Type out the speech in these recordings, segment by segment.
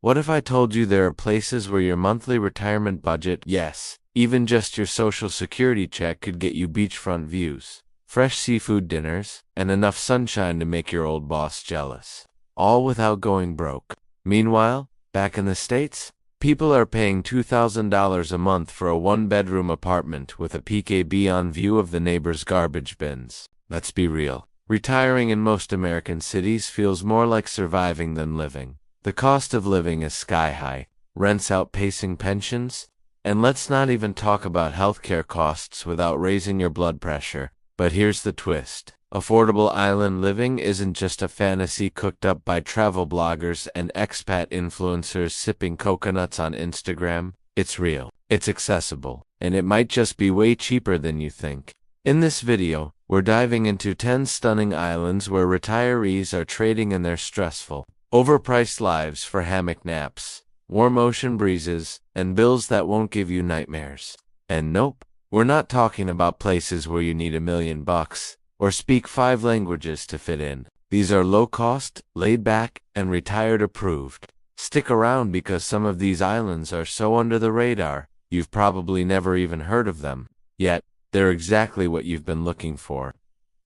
What if I told you there are places where your monthly retirement budget, yes, even just your social security check could get you beachfront views, fresh seafood dinners, and enough sunshine to make your old boss jealous, all without going broke? Meanwhile, back in the States, people are paying $2,000 a month for a one-bedroom apartment with a PKB view of the neighbor's garbage bins. Let's be real. Retiring in most American cities feels more like surviving than living. The cost of living is sky high, rents outpacing pensions, and let's not even talk about healthcare costs without raising your blood pressure. But here's the twist. Affordable island living isn't just a fantasy cooked up by travel bloggers and expat influencers sipping coconuts on Instagram. It's real, it's accessible, and it might just be way cheaper than you think. In this video, we're diving into 10 stunning islands where retirees are trading in their stressful, overpriced lives for hammock naps, warm ocean breezes, and bills that won't give you nightmares. And nope, we're not talking about places where you need $1 million or speak 5 languages to fit in. These are low-cost, laid-back, and retired-approved. Stick around because some of these islands are so under the radar, you've probably never even heard of them. Yet, they're exactly what you've been looking for.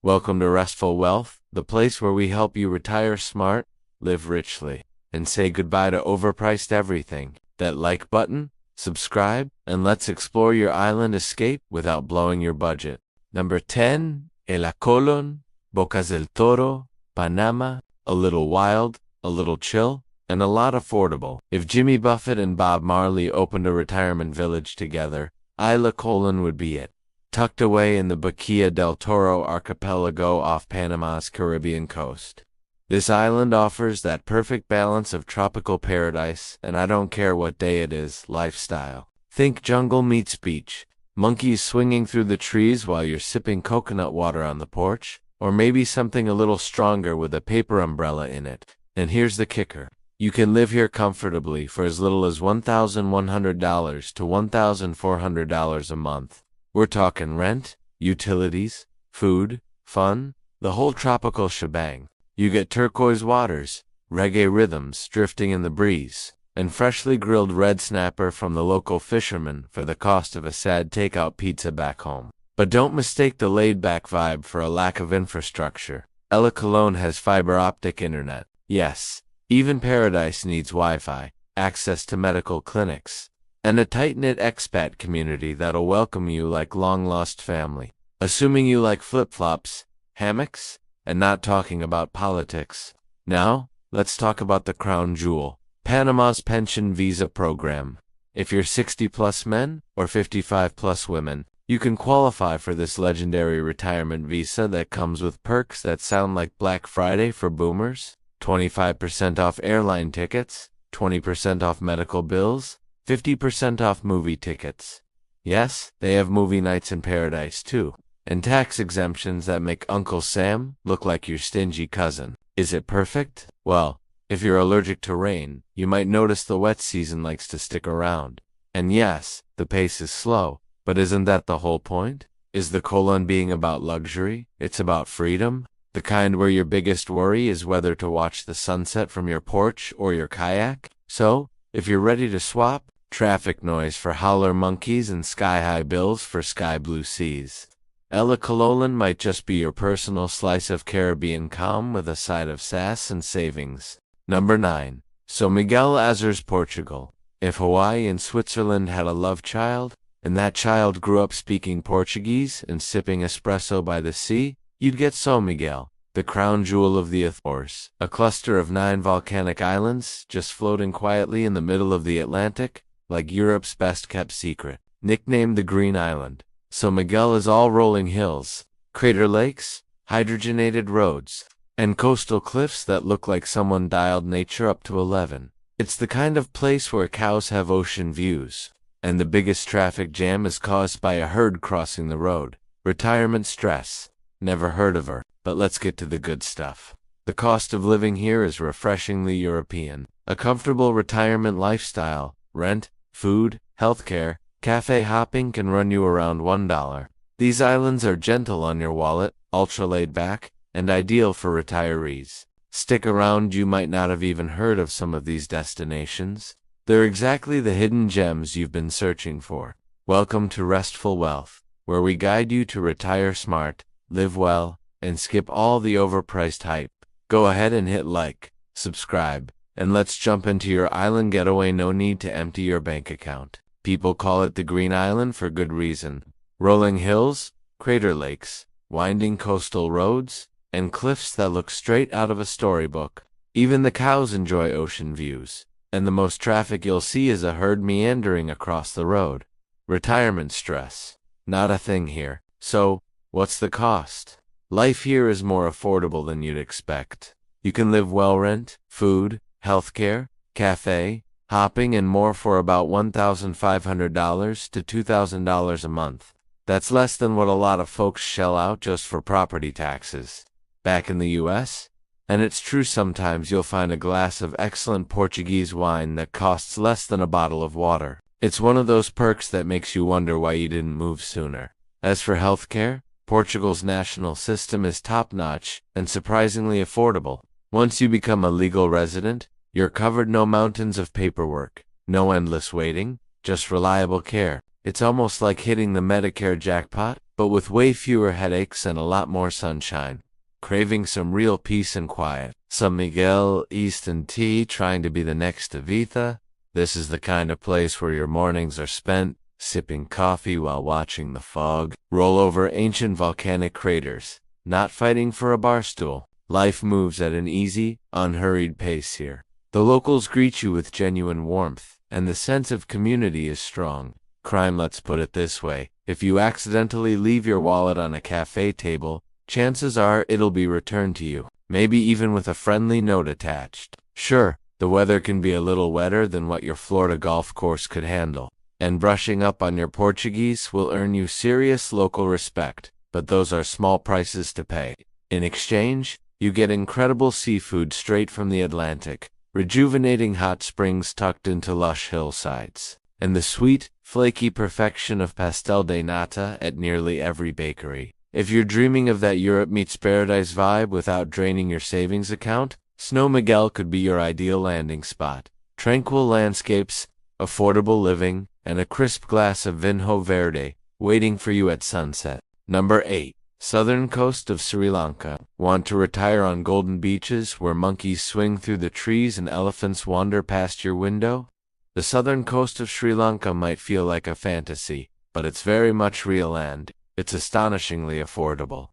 Welcome to Restful Wealth, the place where we help you retire smart, live richly, and say goodbye to overpriced everything. That like button, subscribe, and let's explore your island escape without blowing your budget. Number 10. El Colón, Bocas del Toro, Panama. A little wild, a little chill, and a lot affordable. If Jimmy Buffett and Bob Marley opened a retirement village together, Isla Colón would be it. Tucked away in the Boquilla del Toro archipelago off Panama's Caribbean coast. This island offers that perfect balance of tropical paradise and I don't care what day it is lifestyle. Think jungle meets beach, monkeys swinging through the trees while you're sipping coconut water on the porch, or maybe something a little stronger with a paper umbrella in it. And here's the kicker. You can live here comfortably for as little as $1,100 to $1,400 a month. We're talking rent, utilities, food, fun, the whole tropical shebang. You get turquoise waters, reggae rhythms drifting in the breeze, and freshly grilled red snapper from the local fishermen for the cost of a sad takeout pizza back home. But don't mistake the laid-back vibe for a lack of infrastructure. El Colón has fiber optic internet. Yes, even paradise needs Wi-Fi, access to medical clinics, and a tight-knit expat community that'll welcome you like long-lost family. Assuming you like flip-flops, hammocks, and not talking about politics. Now, let's talk about the crown jewel, Panama's pension visa program. If you're 60-plus men or 55-plus women, you can qualify for this legendary retirement visa that comes with perks that sound like Black Friday for boomers, 25% off airline tickets, 20% off medical bills, 50% off movie tickets. Yes, they have movie nights in paradise too. And tax exemptions that make Uncle Sam look like your stingy cousin. Is it perfect? Well, if you're allergic to rain, you might notice the wet season likes to stick around. And yes, the pace is slow, but isn't that the whole point? Is the Colón being about luxury? It's about freedom? The kind where your biggest worry is whether to watch the sunset from your porch or your kayak? So, if you're ready to swap, traffic noise for howler monkeys and sky-high bills for sky-blue seas, El Colón might just be your personal slice of Caribbean calm with a side of sass and savings. Number 9. São Miguel Açores, Portugal. If Hawaii and Switzerland had a love child, and that child grew up speaking Portuguese and sipping espresso by the sea, you'd get São Miguel, the crown jewel of the Açores, a cluster of 9 volcanic islands just floating quietly in the middle of the Atlantic, like Europe's best-kept secret. Nicknamed the Green Island, São Miguel is all rolling hills, crater lakes, hydrogenated roads, and coastal cliffs that look like someone dialed nature up to 11. It's the kind of place where cows have ocean views, and the biggest traffic jam is caused by a herd crossing the road. Retirement stress. Never heard of her, but let's get to the good stuff. The cost of living here is refreshingly European. A comfortable retirement lifestyle, rent, food, healthcare, cafe hopping can run you around $1. These islands are gentle on your wallet, ultra laid back, and ideal for retirees. Stick around, you might not have even heard of some of these destinations. They're exactly the hidden gems you've been searching for. Welcome to Restful Wealth, where we guide you to retire smart, live well, and skip all the overpriced hype. Go ahead and hit like, subscribe, and let's jump into your island getaway. No need to empty your bank account. People call it the Green Island for good reason. Rolling hills, crater lakes, winding coastal roads, and cliffs that look straight out of a storybook. Even the cows enjoy ocean views, and the most traffic you'll see is a herd meandering across the road. Retirement stress, not a thing here. So, what's the cost? Life here is more affordable than you'd expect. You can live well, rent, food, healthcare, cafe, hopping, and more for about $1,500 to $2,000 a month. That's less than what a lot of folks shell out just for property taxes back in the US. And it's true, sometimes you'll find a glass of excellent Portuguese wine that costs less than a bottle of water. It's one of those perks that makes you wonder why you didn't move sooner. As for healthcare, Portugal's national system is top-notch and surprisingly affordable. Once you become a legal resident, you're covered. No mountains of paperwork, no endless waiting, just reliable care. It's almost like hitting the Medicare jackpot, but with way fewer headaches and a lot more sunshine. Craving some real peace and quiet, some Miguel Easton tea, trying to be the next Evita? This is the kind of place where your mornings are spent sipping coffee while watching the fog roll over ancient volcanic craters, not fighting for a bar stool. Life moves at an easy, unhurried pace here. The locals greet you with genuine warmth, and the sense of community is strong. Crime, let's put it this way: if you accidentally leave your wallet on a cafe table, chances are it'll be returned to you, maybe even with a friendly note attached. Sure, the weather can be a little wetter than what your Florida golf course could handle, and brushing up on your Portuguese will earn you serious local respect, but those are small prices to pay. In exchange, you get incredible seafood straight from the Atlantic, rejuvenating hot springs tucked into lush hillsides, and the sweet, flaky perfection of pastel de nata at nearly every bakery. If you're dreaming of that Europe meets paradise vibe without draining your savings account, Snow Miguel could be your ideal landing spot. Tranquil landscapes, affordable living, and a crisp glass of Vinho Verde waiting for you at sunset. Number 8. Southern coast of Sri Lanka. Want to retire on golden beaches where monkeys swing through the trees and elephants wander past your window? The southern coast of Sri Lanka might feel like a fantasy, but it's very much real, and it's astonishingly affordable.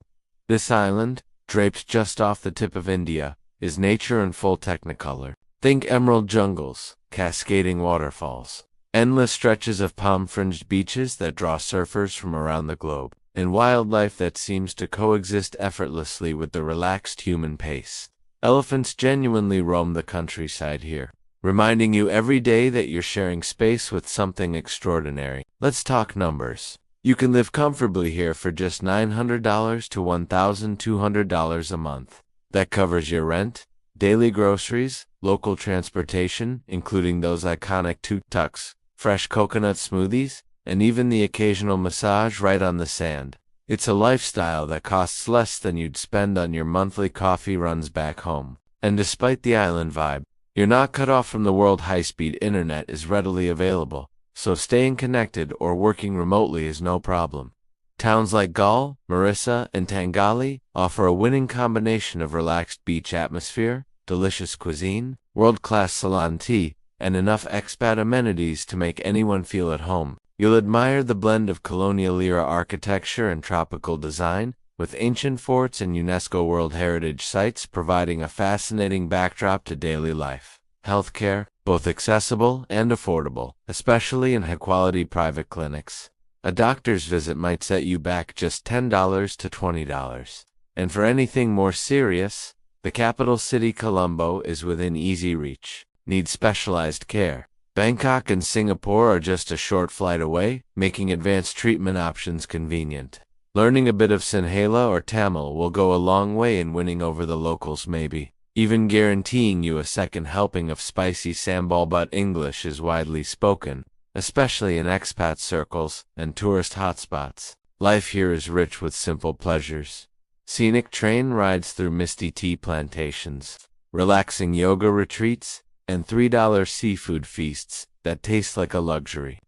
This island, draped just off the tip of India, is nature in full technicolor. Think emerald jungles, cascading waterfalls, endless stretches of palm-fringed beaches that draw surfers from around the globe, and wildlife that seems to coexist effortlessly with the relaxed human pace. Elephants genuinely roam the countryside here, reminding you every day that you're sharing space with something extraordinary. Let's talk numbers. You can live comfortably here for just $900 to $1,200 a month. That covers your rent, daily groceries, local transportation, including those iconic tuk-tuks, fresh coconut smoothies, and even the occasional massage right on the sand. It's a lifestyle that costs less than you'd spend on your monthly coffee runs back home. And despite the island vibe, you're not cut off from the world. High-speed internet is readily available, so staying connected or working remotely is no problem. Towns like Galle, Marissa, and Tangali offer a winning combination of relaxed beach atmosphere, delicious cuisine, world-class Ceylon tea, and enough expat amenities to make anyone feel at home. You'll admire the blend of colonial era architecture and tropical design, with ancient forts and UNESCO World Heritage sites providing a fascinating backdrop to daily life. Healthcare, both accessible and affordable, especially in high-quality private clinics. A doctor's visit might set you back just $10 to $20. And for anything more serious, the capital city Colombo is within easy reach. Need specialized care? Bangkok and Singapore are just a short flight away, making advanced treatment options convenient. Learning a bit of Sinhala or Tamil will go a long way in winning over the locals, maybe even guaranteeing you a second helping of spicy sambal. But English is widely spoken, especially in expat circles and tourist hotspots. Life here is rich with simple pleasures. Scenic train rides through misty tea plantations, relaxing yoga retreats, and $3 seafood feasts that taste like a luxury.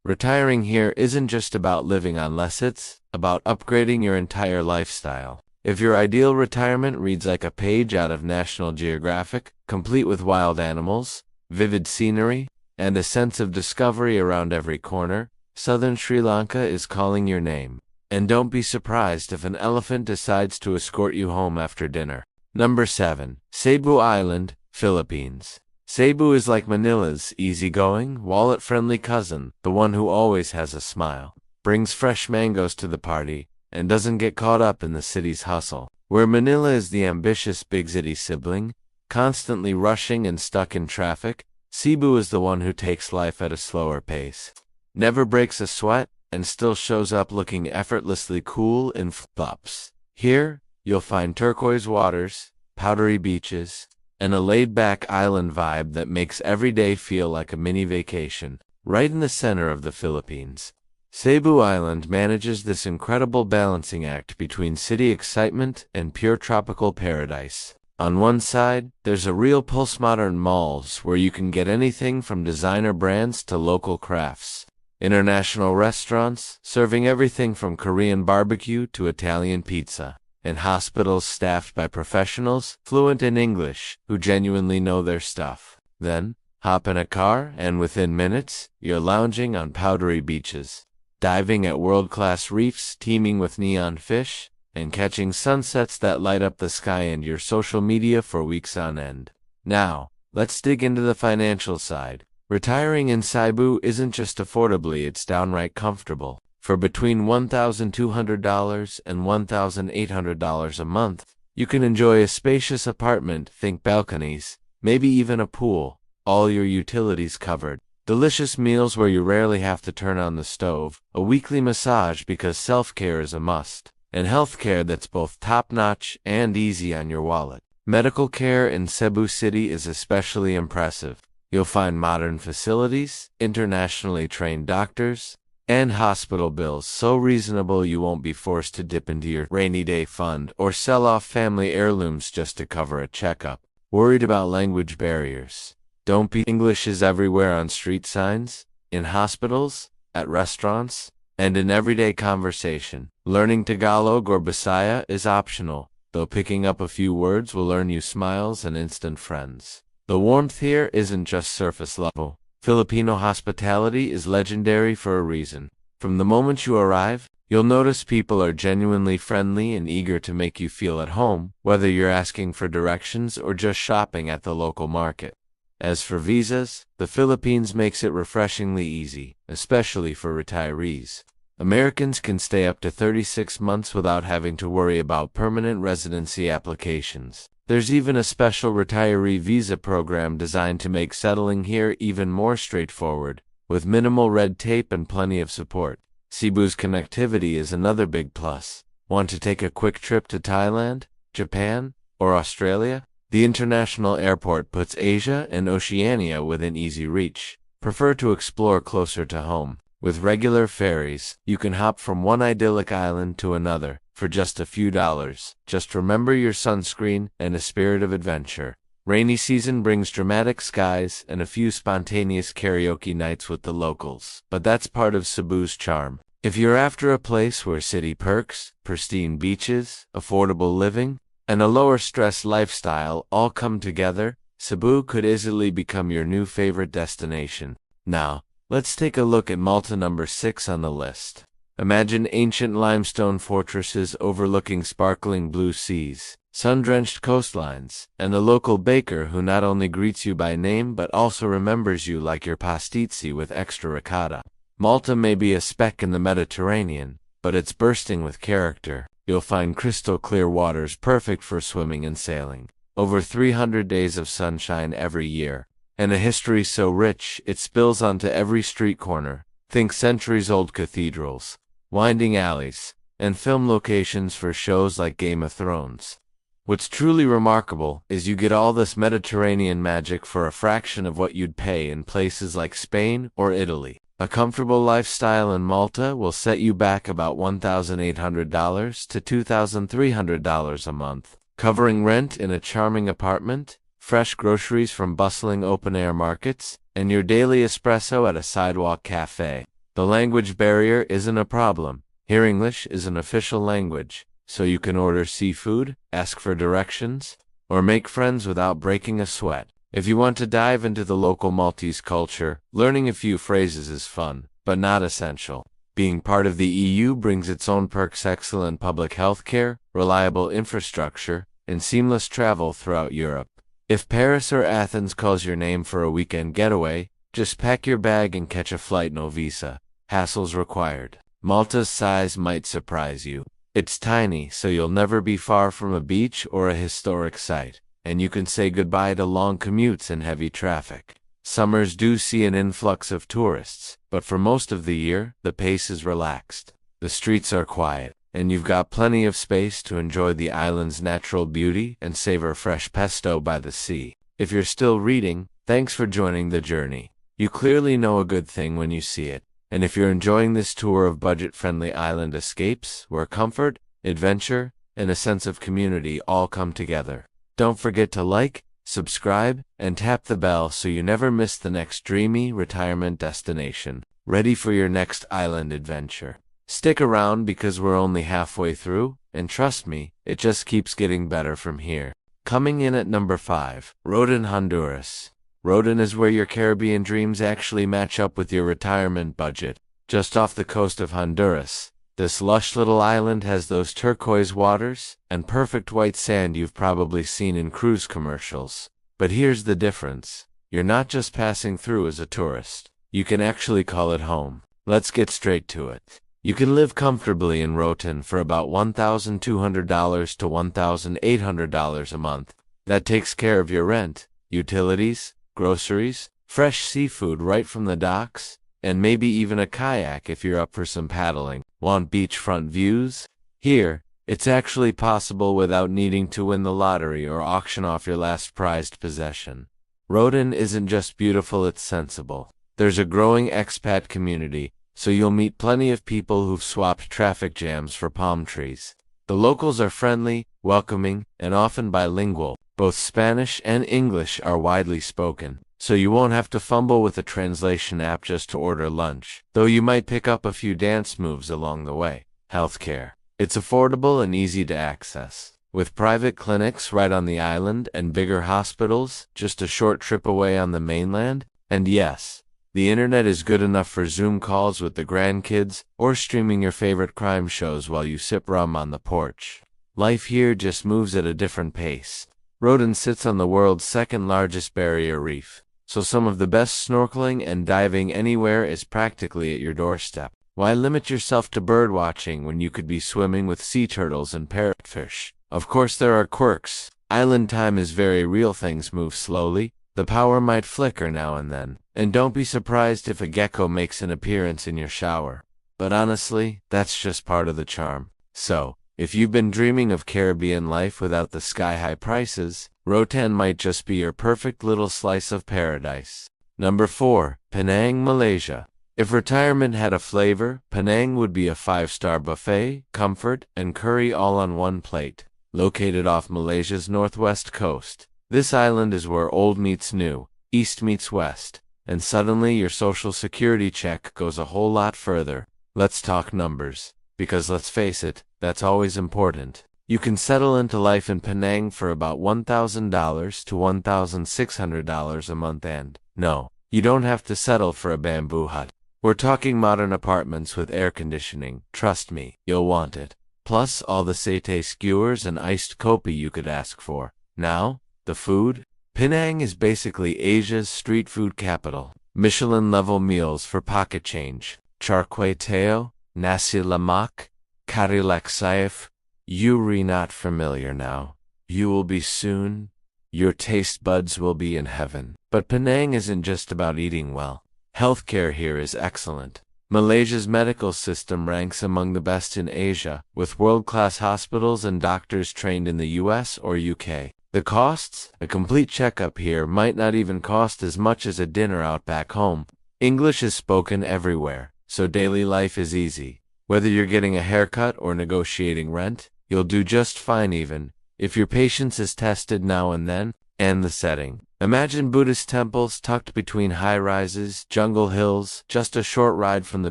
Retiring here isn't just about living on less, it's about upgrading your entire lifestyle. If your ideal retirement reads like a page out of National Geographic, complete with wild animals, vivid scenery, and a sense of discovery around every corner, southern Sri Lanka is calling your name. And don't be surprised if an elephant decides to escort you home after dinner. Number 7. Cebu Island, Philippines. Cebu is like Manila's easygoing, wallet-friendly cousin, the one who always has a smile, brings fresh mangoes to the party, and doesn't get caught up in the city's hustle. Where Manila is the ambitious big city sibling, constantly rushing and stuck in traffic, Cebu is the one who takes life at a slower pace, never breaks a sweat, and still shows up looking effortlessly cool in flip-flops. Here, you'll find turquoise waters, powdery beaches, and a laid-back island vibe that makes every day feel like a mini vacation. Right in the center of the Philippines, Cebu Island manages this incredible balancing act between city excitement and pure tropical paradise. On one side, there's a real postmodern malls where you can get anything from designer brands to local crafts. International restaurants serving everything from Korean barbecue to Italian pizza. And hospitals staffed by professionals fluent in English who genuinely know their stuff. Then, hop in a car and within minutes, you're lounging on powdery beaches, diving at world-class reefs teeming with neon fish, and catching sunsets that light up the sky and your social media for weeks on end. Now, let's dig into the financial side. Retiring in Cebu isn't just affordably, it's downright comfortable. For between $1,200 and $1,800 a month, you can enjoy a spacious apartment, think balconies, maybe even a pool, all your utilities covered, delicious meals where you rarely have to turn on the stove, a weekly massage because self-care is a must, and healthcare that's both top-notch and easy on your wallet. Medical care in Cebu City is especially impressive. You'll find modern facilities, internationally trained doctors, and hospital bills so reasonable you won't be forced to dip into your rainy day fund or sell off family heirlooms just to cover a checkup. Worried about language barriers? Don't be. English is everywhere on street signs, in hospitals, at restaurants, and in everyday conversation. Learning Tagalog or Bisaya is optional, though picking up a few words will earn you smiles and instant friends. The warmth here isn't just surface level. Filipino hospitality is legendary for a reason. From the moment you arrive, you'll notice people are genuinely friendly and eager to make you feel at home, whether you're asking for directions or just shopping at the local market. As for visas, the Philippines makes it refreshingly easy, especially for retirees. Americans can stay up to 36 months without having to worry about permanent residency applications. There's even a special retiree visa program designed to make settling here even more straightforward, with minimal red tape and plenty of support. Cebu's connectivity is another big plus. Want to take a quick trip to Thailand, Japan, or Australia? The international airport puts Asia and Oceania within easy reach. Prefer to explore closer to home? With regular ferries, you can hop from one idyllic island to another for just a few dollars. Just remember your sunscreen and a spirit of adventure. Rainy season brings dramatic skies and a few spontaneous karaoke nights with the locals, but that's part of Cebu's charm. If you're after a place where city perks, pristine beaches, affordable living, and a lower stress lifestyle all come together, Cebu could easily become your new favorite destination. Now, let's take a look at Malta, number 6 on the list. Imagine ancient limestone fortresses overlooking sparkling blue seas, sun-drenched coastlines, and a local baker who not only greets you by name but also remembers you like your pastizzi with extra ricotta. Malta may be a speck in the Mediterranean, but it's bursting with character. You'll find crystal clear waters perfect for swimming and sailing, over 300 days of sunshine every year, and a history so rich it spills onto every street corner. Think centuries-old cathedrals, winding alleys, and film locations for shows like Game of Thrones. What's truly remarkable is you get all this Mediterranean magic for a fraction of what you'd pay in places like Spain or Italy. A comfortable lifestyle in Malta will set you back about $1,800 to $2,300 a month, covering rent in a charming apartment, fresh groceries from bustling open-air markets, and your daily espresso at a sidewalk cafe. The language barrier isn't a problem. Here English is an official language, so you can order seafood, ask for directions, or make friends without breaking a sweat. If you want to dive into the local Maltese culture, learning a few phrases is fun, but not essential. Being part of the EU brings its own perks: excellent public health care, reliable infrastructure, and seamless travel throughout Europe. If Paris or Athens calls your name for a weekend getaway, just pack your bag and catch a flight, no visa. Hassles required. Malta's size might surprise you. It's tiny, so you'll never be far from a beach or a historic site, and you can say goodbye to long commutes and heavy traffic. Summers do see an influx of tourists, but for most of the year, the pace is relaxed. The streets are quiet, and you've got plenty of space to enjoy the island's natural beauty and savor fresh pesto by the sea. If you're still reading, thanks for joining the journey. You clearly know a good thing when you see it. And if you're enjoying this tour of budget-friendly island escapes, where comfort, adventure, and a sense of community all come together, don't forget to like, subscribe, and tap the bell so you never miss the next dreamy retirement destination. Ready for your next island adventure. Stick around because we're only halfway through, and trust me, it just keeps getting better from here. Coming in at number 5, Rodan, Honduras. Rodan is where your Caribbean dreams actually match up with your retirement budget. Just off the coast of Honduras, this lush little island has those turquoise waters and perfect white sand you've probably seen in cruise commercials. But here's the difference. You're not just passing through as a tourist. You can actually call it home. Let's get straight to it. You can live comfortably in Rotan for about $1,200 to $1,800 a month. That takes care of your rent, utilities, groceries, fresh seafood right from the docks, and maybe even a kayak if you're up for some paddling. Want beachfront views? Here, it's actually possible without needing to win the lottery or auction off your last prized possession. Rodan isn't just beautiful, it's sensible. There's a growing expat community, so you'll meet plenty of people who've swapped traffic jams for palm trees. The locals are friendly, welcoming, and often bilingual. Both Spanish and English are widely spoken, so you won't have to fumble with a translation app just to order lunch, though you might pick up a few dance moves along the way. Healthcare. It's affordable and easy to access, with private clinics right on the island and bigger hospitals just a short trip away on the mainland. And yes, the internet is good enough for Zoom calls with the grandkids or streaming your favorite crime shows while you sip rum on the porch. Life here just moves at a different pace. Rodan sits on the world's second largest barrier reef, so some of the best snorkeling and diving anywhere is practically at your doorstep. Why limit yourself to birdwatching when you could be swimming with sea turtles and parrotfish? Of course there are quirks. Island time is very real. Things move slowly. The power might flicker now and then, and don't be surprised if a gecko makes an appearance in your shower. But honestly, that's just part of the charm. So, if you've been dreaming of Caribbean life without the sky-high prices, Rotan might just be your perfect little slice of paradise. Number 4, Penang, Malaysia. If retirement had a flavor, Penang would be a 5-star buffet, comfort, and curry all on one plate. Located off Malaysia's northwest coast, this island is where old meets new, east meets west, and suddenly your social security check goes a whole lot further. Let's talk numbers, because let's face it, that's always important. You can settle into life in Penang for about $1,000 to $1,600 a month, and no, you don't have to settle for a bamboo hut. We're talking modern apartments with air conditioning. Trust me, you'll want it. Plus all the satay skewers and iced kopi you could ask for. Now, the food? Penang is basically Asia's street food capital. Michelin-level meals for pocket change. Char kway teow, nasi lemak, kari laksaif. You're not familiar now. You will be soon. Your taste buds will be in heaven. But Penang isn't just about eating well. Healthcare here is excellent. Malaysia's medical system ranks among the best in Asia, with world-class hospitals and doctors trained in the US or UK. The costs? A complete checkup here might not even cost as much as a dinner out back home. English is spoken everywhere, so daily life is easy. Whether you're getting a haircut or negotiating rent, you'll do just fine even if your patience is tested now and then. And the setting. Imagine Buddhist temples tucked between high-rises, jungle hills, just a short ride from the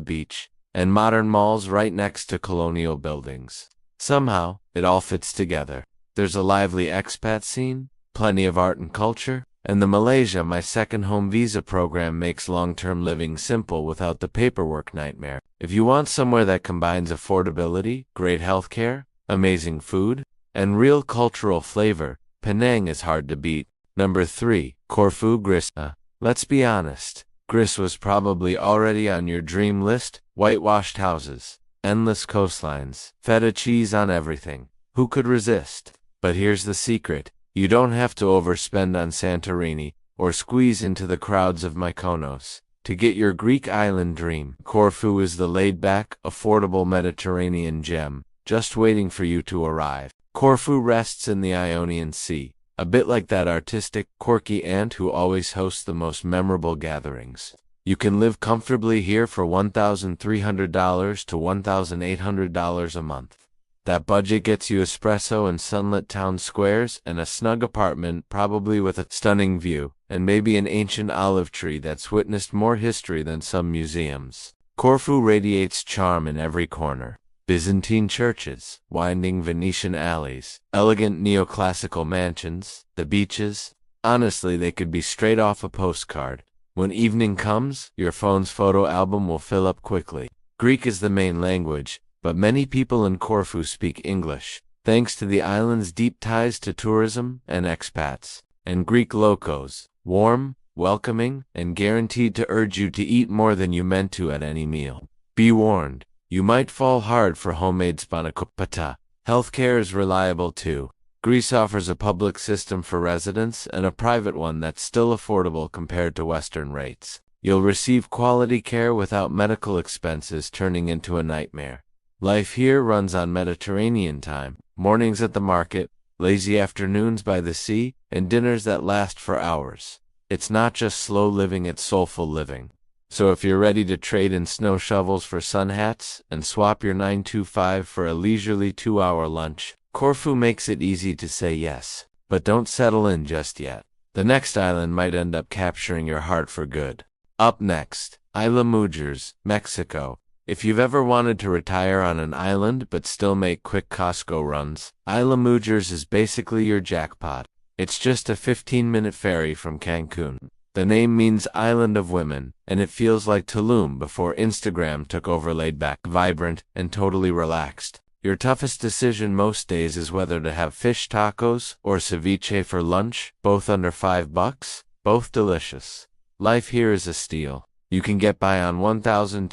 beach, and modern malls right next to colonial buildings. Somehow, it all fits together. There's a lively expat scene, plenty of art and culture, and the Malaysia My Second Home visa program makes long-term living simple without the paperwork nightmare. If you want somewhere that combines affordability, great healthcare, amazing food, and real cultural flavor, Penang is hard to beat. Number 3. Corfu, Greece. Let's be honest. Greece was probably already on your dream list. Whitewashed houses, endless coastlines, feta cheese on everything. Who could resist? But here's the secret. You don't have to overspend on Santorini or squeeze into the crowds of Mykonos to get your Greek island dream. Corfu is the laid-back, affordable Mediterranean gem, just waiting for you to arrive. Corfu rests in the Ionian Sea, a bit like that artistic, quirky aunt who always hosts the most memorable gatherings. You can live comfortably here for $1,300 to $1,800 a month. That budget gets you espresso in sunlit town squares and a snug apartment, probably with a stunning view, and maybe an ancient olive tree that's witnessed more history than some museums. Corfu radiates charm in every corner. Byzantine churches, winding Venetian alleys, elegant neoclassical mansions, the beaches. Honestly, they could be straight off a postcard. When evening comes, your phone's photo album will fill up quickly. Greek is the main language, but many people in Corfu speak English, thanks to the island's deep ties to tourism and expats. And Greek locals, warm, welcoming, and guaranteed to urge you to eat more than you meant to at any meal. Be warned. You might fall hard for homemade spanakopita. Healthcare is reliable too. Greece offers a public system for residents and a private one that's still affordable compared to Western rates. You'll receive quality care without medical expenses turning into a nightmare. Life here runs on Mediterranean time, mornings at the market, lazy afternoons by the sea, and dinners that last for hours. It's not just slow living, it's soulful living. So if you're ready to trade in snow shovels for sun hats and swap your 9-to-5 for a leisurely 2-hour lunch, Corfu makes it easy to say yes. But don't settle in just yet. The next island might end up capturing your heart for good. Up next, Isla Mujeres, Mexico. If you've ever wanted to retire on an island but still make quick Costco runs, Isla Mujeres is basically your jackpot. It's just a 15-minute ferry from Cancun. The name means Island of Women, and it feels like Tulum before Instagram took over, laid back, vibrant, and totally relaxed. Your toughest decision most days is whether to have fish tacos or ceviche for lunch, both under $5, both delicious. Life here is a steal. You can get by on $1,200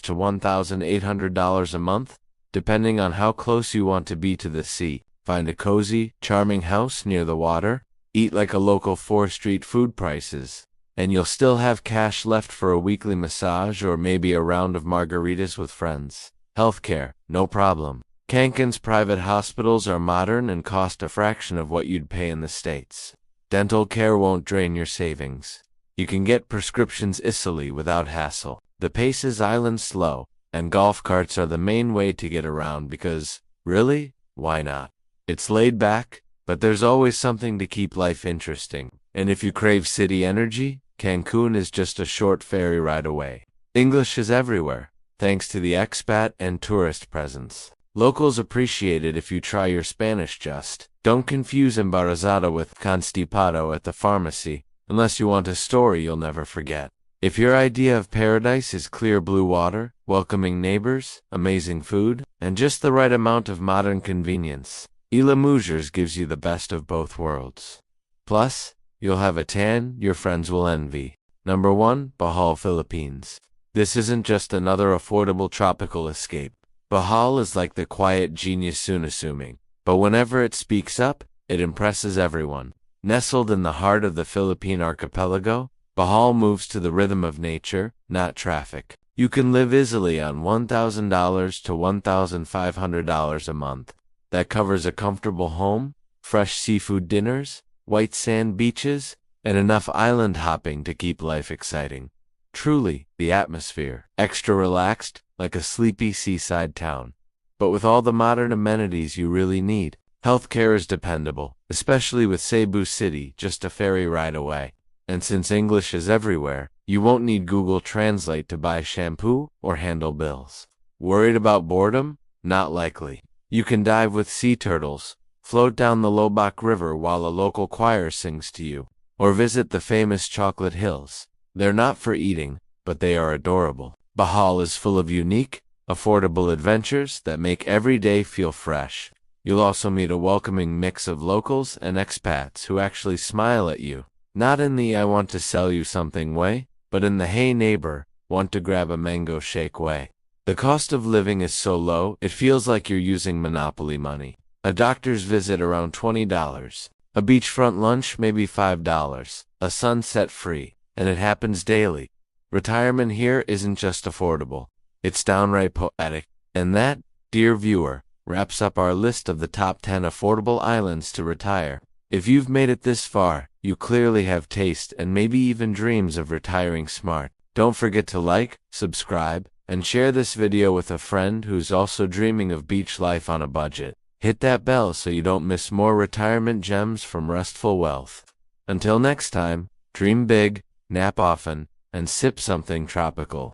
to $1,800 a month, depending on how close you want to be to the sea. Find a cozy, charming house near the water, eat like a local 4th Street food prices, and you'll still have cash left for a weekly massage or maybe a round of margaritas with friends. Healthcare, no problem. Cancun's private hospitals are modern and cost a fraction of what you'd pay in the States. Dental care won't drain your savings. You can get prescriptions easily without hassle. The pace is island slow, and golf carts are the main way to get around because, really, why not? It's laid back, but there's always something to keep life interesting. And if you crave city energy, Cancun is just a short ferry ride away. English is everywhere, thanks to the expat and tourist presence. Locals appreciate it if you try your Spanish just. Don't confuse embarazada with constipado at the pharmacy, unless you want a story you'll never forget. If your idea of paradise is clear blue water, welcoming neighbors, amazing food, and just the right amount of modern convenience, Isla Mujeres gives you the best of both worlds. Plus, you'll have a tan your friends will envy. Number 1, Bohol, Philippines. This isn't just another affordable tropical escape. Bohol is like the quiet genius soon assuming, but whenever it speaks up, it impresses everyone. Nestled in the heart of the Philippine archipelago, Bohol moves to the rhythm of nature, not traffic. You can live easily on $1,000 to $1,500 a month. That covers a comfortable home, fresh seafood dinners, white sand beaches, and enough island hopping to keep life exciting. Truly, the atmosphere, extra relaxed, like a sleepy seaside town. But with all the modern amenities you really need. Healthcare is dependable, especially with Cebu City just a ferry ride away. And since English is everywhere, you won't need Google Translate to buy shampoo or handle bills. Worried about boredom? Not likely. You can dive with sea turtles, float down the Lobak River while a local choir sings to you, or visit the famous Chocolate Hills. They're not for eating, but they are adorable. Bohol is full of unique, affordable adventures that make every day feel fresh. You'll also meet a welcoming mix of locals and expats who actually smile at you. Not in the "I want to sell you something" way, but in the "hey neighbor, want to grab a mango shake" way. The cost of living is so low, it feels like you're using Monopoly money. A doctor's visit around $20. A beachfront lunch maybe $5. A sunset free. And it happens daily. Retirement here isn't just affordable. It's downright poetic. And that, dear viewer, wraps up our list of the top 10 affordable islands to retire. If you've made it this far, you clearly have taste and maybe even dreams of retiring smart. Don't forget to like, subscribe, and share this video with a friend who's also dreaming of beach life on a budget. Hit that bell so you don't miss more retirement gems from Restful Wealth. Until next time, dream big, nap often, and sip something tropical.